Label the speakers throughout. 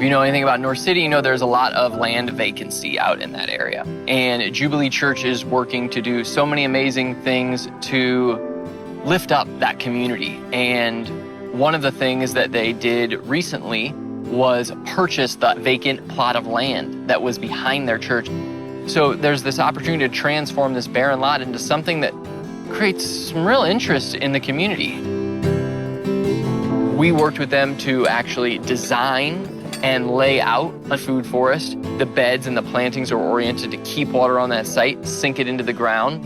Speaker 1: If you know anything about North City, you know there's a lot of land vacancy out in that area. And Jubilee Church is working to do so many amazing things to lift up that community. And one of the things that they did recently was purchase the vacant plot of land that was behind their church. So there's this opportunity to transform this barren lot into something that creates some real interest in the community. We worked with them to actually design and lay out a food forest. The beds and the plantings are oriented to keep water on that site, sink it into the ground.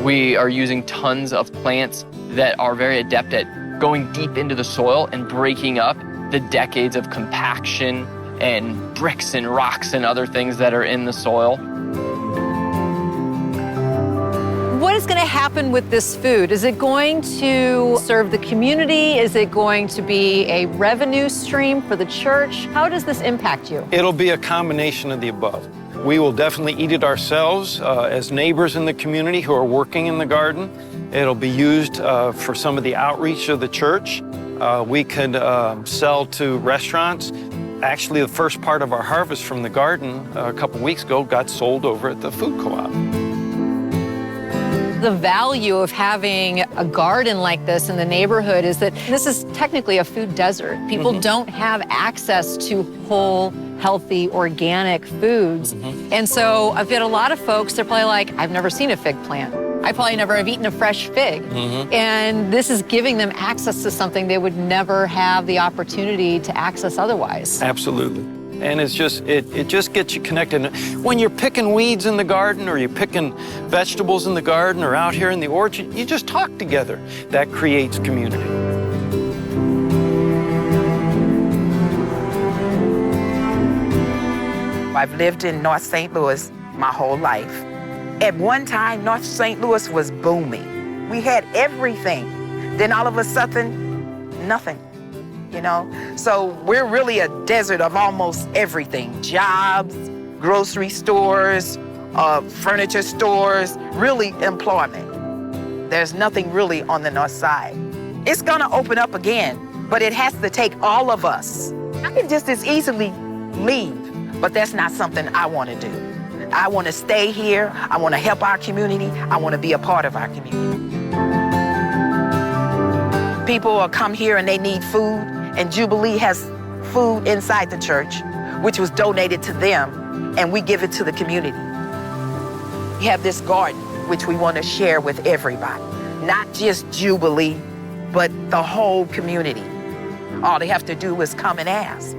Speaker 1: We are using tons of plants that are very adept at going deep into the soil and breaking up the decades of compaction and bricks and rocks and other things that are in the soil.
Speaker 2: What is going to happen with this food? Is it going to serve the community? Is it going to be a revenue stream for the church? How does this impact you?
Speaker 3: It'll be a combination of the above. We will definitely eat it ourselves as neighbors in the community who are working in the garden. It'll be used for some of the outreach of the church. We could sell to restaurants. Actually, the first part of our harvest from the garden a couple weeks ago got sold over at the food co-op.
Speaker 2: The value of having a garden like this in the neighborhood is that this is technically a food desert. People don't have access to whole, healthy, organic foods. And so I've got a lot of folks, they're probably like, I've never seen a fig plant. I probably never have eaten a fresh fig. And this is giving them access to something they would never have the opportunity to access otherwise.
Speaker 3: Absolutely. And it's just, it just gets you connected. When you're picking weeds in the garden or you're picking vegetables in the garden or out here in the orchard, you just talk together. That creates community.
Speaker 4: I've lived in North St. Louis my whole life. At one time, North St. Louis was booming. We had everything. Then all of a sudden, nothing. You know, so we're really a desert of almost everything. Jobs, grocery stores, furniture stores, really employment. There's nothing really on the north side. It's gonna open up again, but it has to take all of us. I can just as easily leave, but that's not something I wanna do. I wanna stay here, I wanna help our community, I wanna be a part of our community. People will come here and they need food, and Jubilee has food inside the church, which was donated to them, and we give it to the community. We have this garden, which we want to share with everybody, not just Jubilee, but the whole community. All they have to do is come and ask.